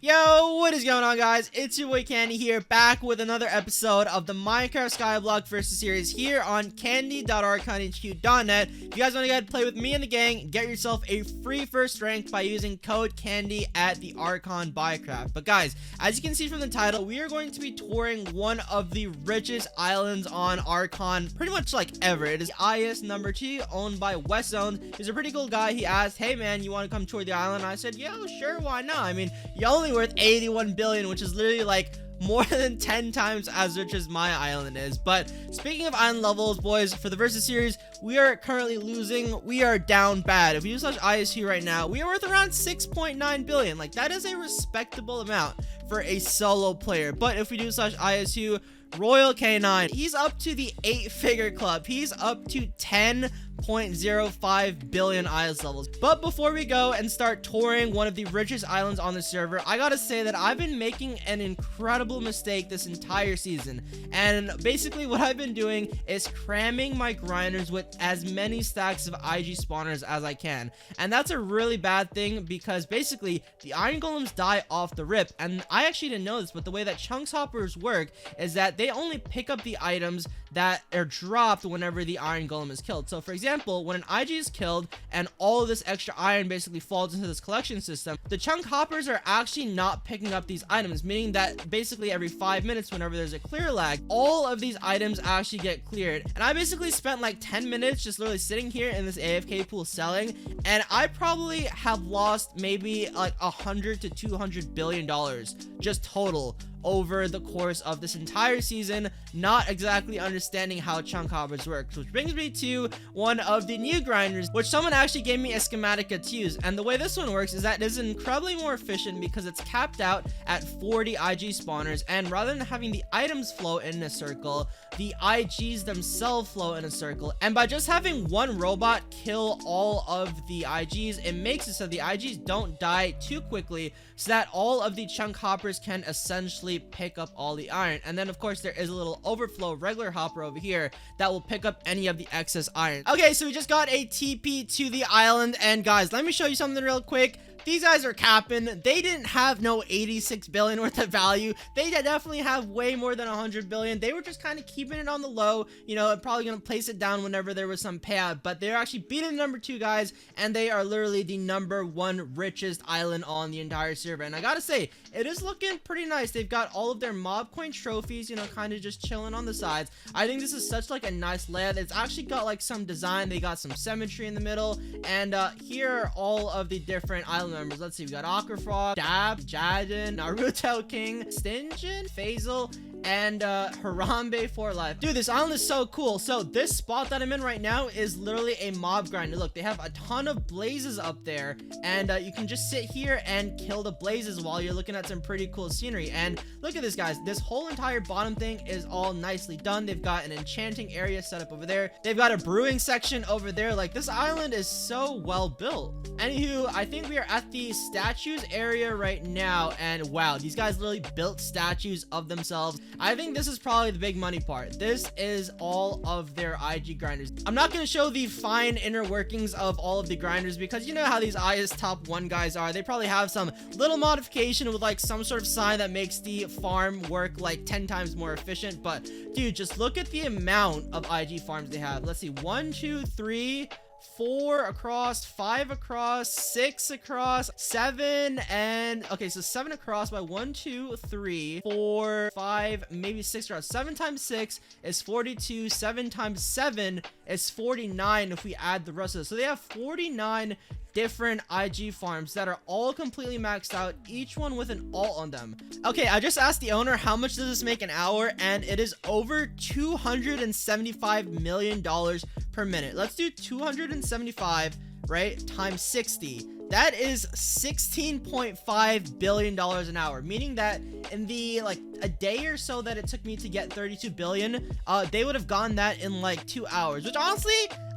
Yo, what is going on, guys? It's your boy Candy here, back with another episode of the Minecraft Skyblock versus series here on candy.archonhq.net. If you guys want to get play with me and the gang, get yourself a free first rank by using code CANDY at the Archon buycraft. But guys, as you can see from the title, we are going to be touring one of the richest islands on Archon, pretty much like ever. It is IS number 2, owned by Westzone. He's a pretty cool guy. He asked, hey man, you want to come tour the island? And I said, yo, sure, why not? I mean, you only worth 81 billion, which is literally like more than 10 times as rich as my island is. But speaking of island levels, boys, for the versus series, we are currently losing. We are down bad. If we use ISU right now, we are worth around 6.9 billion. Like, that is a respectable amount for a solo player. But if we do ISU, Royal K9, he's up to the 8-figure club. He's up to 10.05 billion IS levels. But before we go and start touring one of the richest islands on the server, I gotta say that I've been making an incredible mistake this entire season. And basically what I've been doing is cramming my grinders with as many stacks of IG spawners as I can. And that's a really bad thing because basically the iron golems die off the rip. And I actually didn't know this, but the way that chunks hoppers work is that they only pick up the items that are dropped whenever the iron golem is killed. So for example, when an IG is killed and all of this extra iron basically falls into this collection system, the chunk hoppers are actually not picking up these items, meaning that basically every 5 minutes whenever there's a clear lag, all of these items actually get cleared. And I basically spent like 10 minutes just literally sitting here in this AFK pool selling, and I probably have lost maybe like 100 to 200 billion dollars just total over the course of this entire season, not exactly understanding how chunk hoppers work. Which brings me to one of the new grinders, which someone actually gave me a schematic to use. And the way this one works is that it is incredibly more efficient because it's capped out at 40 IG spawners, and rather than having the items flow in a circle, the IGs themselves flow in a circle. And by just having one robot kill all of the IGs, it makes it so the IGs don't die too quickly, so that all of the chunk hoppers can essentially pick up all the iron. And then of course there is a little overflow regular hopper over here that will pick up any of the excess iron. Okay, so we just got a TP to the island, and guys, let me show you something real quick. These guys are capping. They didn't have no 86 billion worth of value. They definitely have way more than 100 billion. They were just kind of keeping it on the low, you know, probably gonna place it down whenever there was some payout. But they're actually beating the number 2 guys, and they are literally the number 1 richest island on the entire server. And I gotta say, it is looking pretty nice. They've got all of their mob coin trophies, you know, kind of just chilling on the sides. I think this is such like a nice layout. It's actually got like some design. They got some symmetry in the middle, and here are all of the different island members. Let's see, we got Aquafrog, Dab, Jaden, Naruto King, Stinjin, Faisal, and Harambe for life. Dude, this island is so cool. So this spot that I'm in right now is literally a mob grinder. Look, they have a ton of blazes up there, and you can just sit here and kill the blazes while you're looking at some pretty cool scenery. And look at this, guys. This whole entire bottom thing is all nicely done. They've got an enchanting area set up over there. They've got a brewing section over there. Like, this island is so well built. Anywho, I think we are at the statues area right now, and wow, these guys literally built statues of themselves. I think this is probably the big money part. This is all of their IG grinders. I'm not going to show the fine inner workings of all of the grinders because you know how these IS top 1 guys are. They probably have some little modification with like some sort of sign that makes the farm work like 10 times more efficient. But dude, just look at the amount of IG farms they have. Let's see, 1, 2, 3, 4 across, 5 across, 6 across, 7, and okay, so 7 across by 1, 2, 3, 4, 5, maybe 6 across. 7 times 6 is 42. 7 times 7 is 49 if we add the rest of this. So they have 49 different IG farms that are all completely maxed out, each one with an alt on them. Okay, I just asked the owner how much does this make an hour, and it is over $275 million per minute. Let's do 275, right, times 60. That is $16.5 billion an hour, meaning that in the like a day or so that it took me to get 32 billion, they would have gotten that in like 2 hours, which honestly,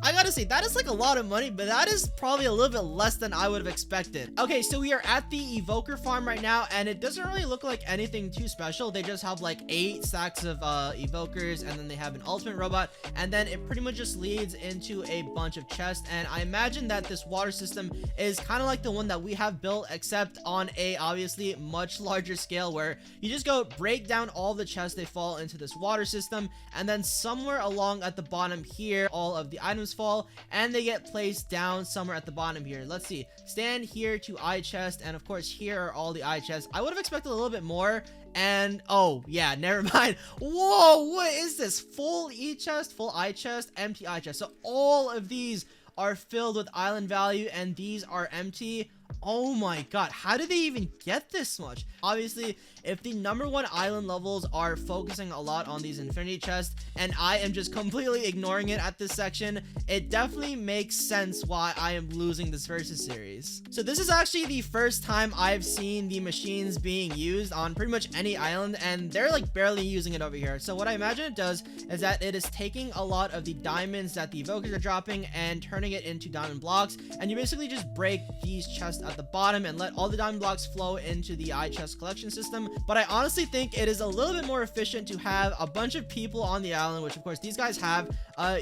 I gotta say, that is like a lot of money, but that is probably a little bit less than I would have expected. Okay, so we are at the evoker farm right now, and it doesn't really look like anything too special. They just have like 8 stacks of evokers, and then they have an ultimate robot, and then it pretty much just leads into a bunch of chests. And I imagine that this water system is kind kind of like the one that we have built, except on a obviously much larger scale, where you just go break down all the chests, they fall into this water system, and then somewhere along at the bottom here, all of the items fall, and they get placed down somewhere at the bottom here. Let's see, stand here to eye chest, and of course here are all the eye chests. I would have expected a little bit more. And oh yeah, never mind. Whoa, what is this? Full E chest, full eye chest, empty eye chest. So all of these are filled with island value and these are empty. Oh my god, how did they even get this much? Obviously, if the #1 island levels are focusing a lot on these infinity chests, and I am just completely ignoring it at this section, it definitely makes sense why I am losing this versus series. So this is actually the first time I've seen the machines being used on pretty much any island, and they're like barely using it over here. So what I imagine it does is that it is taking a lot of the diamonds that the evokers are dropping and turning it into diamond blocks, and you basically just break these chests at the bottom and let all the diamond blocks flow into the eye chest collection system. But I honestly think it is a little bit more efficient to have a bunch of people on the island, which of course these guys have,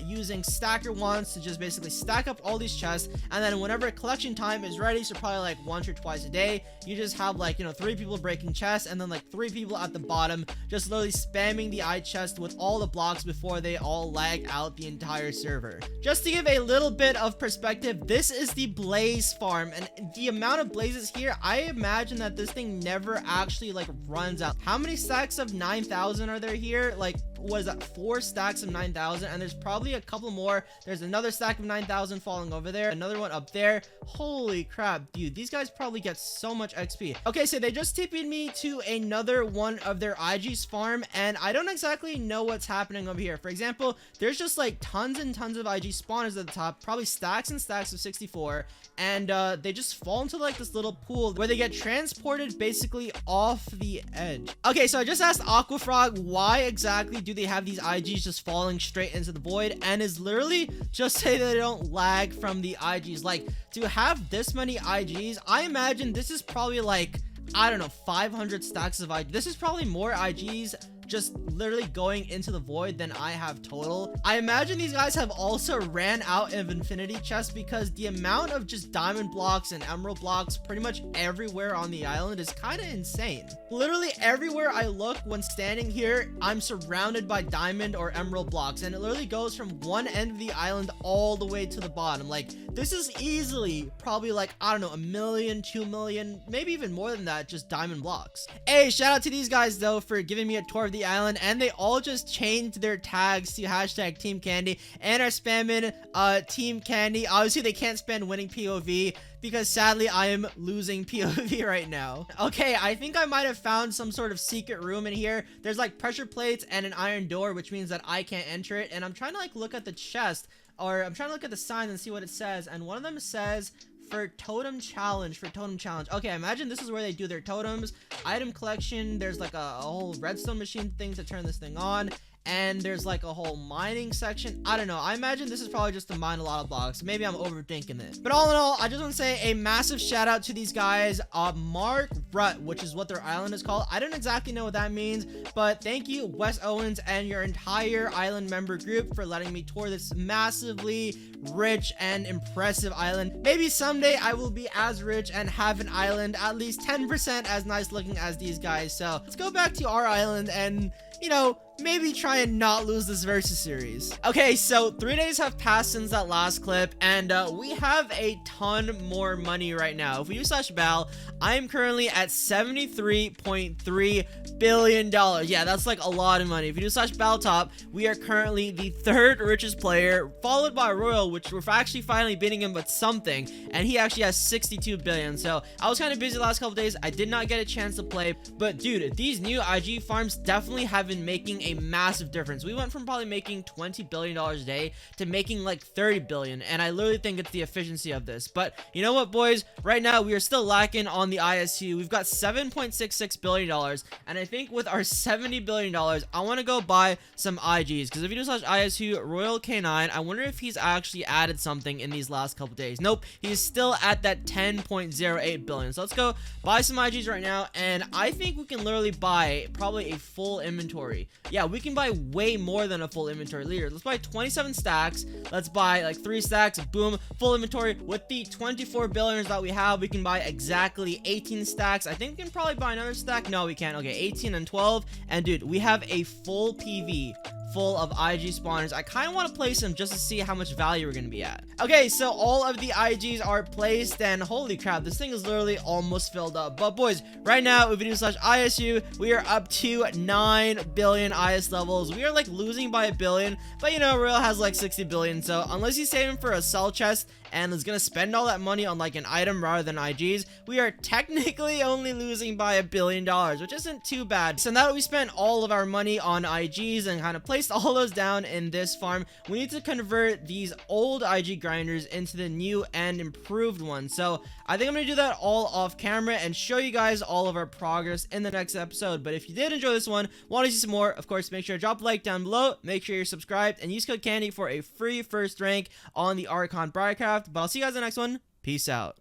using stacker wands to just basically stack up all these chests, and then whenever collection time is ready, so probably like once or twice a day, you just have like, you know, 3 people breaking chests, and then like 3 people at the bottom just literally spamming the eye chest with all the blocks before they all lag out the entire server. Just to give a little bit of perspective, this is the blaze farm, and the amount of blazes here, I imagine that this thing never actually like runs out. How many stacks of 9,000 are there here? Like, what is that, 4 stacks of 9,000, and there's probably a couple more. There's another stack of 9,000 falling over there, another one up there. Holy crap, dude, these guys probably get so much XP. Okay, so they just TP'd me to another one of their IG's farm, and I don't exactly know what's happening over here. For example, there's just like tons and tons of IG spawners at the top, probably stacks and stacks of 64, and they just fall into like this little pool where they get transported basically off the edge. Okay, so I just asked Aquafrog why exactly do they have these IGs just falling straight into the void, and is literally just say that they don't lag from the IGs. Like, to have this many IGs, I imagine this is probably like, I don't know, 500 stacks of IGs. This is probably more IGs just literally going into the void than I have total. I imagine these guys have also ran out of infinity chests, because the amount of just diamond blocks and emerald blocks pretty much everywhere on the island is kind of insane. Literally everywhere I look when standing here, I'm surrounded by diamond or emerald blocks, and it literally goes from one end of the island all the way to the bottom. Like, this is easily probably like, I don't know, 1 million, 2 million, maybe even more than that, just diamond blocks. Hey, shout out to these guys though for giving me a tour of the island, and they all just changed their tags to hashtag Team Candy and are spamming Team Candy. Obviously they can't spam winning POV, because sadly I am losing POV right now. Okay, I think I might have found some sort of secret room in here. There's like pressure plates and an iron door, which means that I can't enter it, and I'm trying to like look at the chest, or I'm trying to look at the sign and see what it says, and one of them says for totem challenge. Okay, I imagine this is where they do their totems. Item collection, there's like a whole redstone machine thing to turn this thing on, and there's like a whole mining section. I don't know, I imagine this is probably just to mine a lot of blocks. Maybe I'm overthinking it, but all in all, I just want to say a massive shout out to these guys, Mark Rut, which is what their island is called. I don't exactly know what that means, but thank you Wes Owens and your entire island member group for letting me tour this massively rich and impressive island. Maybe someday I will be as rich and have an island at least 10% as nice looking as these guys. So let's go back to our island and, you know, maybe try and not lose this versus series. Okay, so 3 days have passed since that last clip, and we have a ton more money right now. If we do /bal, I am currently at $73.3 billion. Yeah, that's like a lot of money. If we do /bal top, we are currently the 3rd richest player, followed by Royal, which we're actually finally beating him with something, and he actually has 62 billion. So I was kind of busy the last couple days. I did not get a chance to play, but dude, these new IG farms definitely have been making a massive difference. We went from probably making $20 billion a day to making like 30 billion, and I literally think it's the efficiency of this. But you know what, boys, right now we are still lacking on the ISU. We've got $7.66 billion, and I think with our $70 billion, I want to go buy some IGs, because if you do /ISU Royal K9, I wonder if he's actually added something in these last couple days. Nope, he's still at that 10.08 billion. So let's go buy some IGs right now, and I think we can literally buy probably a full inventory. yeah, we can buy way more than a full inventory leader. Let's buy 27 stacks. Let's buy like 3 stacks. Boom, full inventory. With the 24 billions that we have, we can buy exactly 18 stacks. I think we can probably buy another stack. No, we can't. Okay, 18 and 12. And dude, we have a full PV full of IG spawners. I kind of want to place them just to see how much value we're going to be at. Okay, so all of the IGs are placed, and holy crap, this thing is literally almost filled up. But boys, right now, with video/ISU, we are up to 9 billion IS levels. We are like losing by 1 billion, but you know, Real has like 60 billion, so unless he's saving for a sell chest and is gonna spend all that money on like an item rather than IGs, we are technically only losing by $1 billion, which isn't too bad. So now that we spent all of our money on IGs and kind of placed all those down in this farm, we need to convert these old IG grinders into the new and improved ones. So I think I'm gonna do that all off camera and show you guys all of our progress in the next episode. But if you did enjoy this one, want to see some more, of course, make sure to drop a like down below, make sure you're subscribed, and use code Candy for a free first rank on the Archon Briarcraft. But I'll see you guys in the next one. Peace out.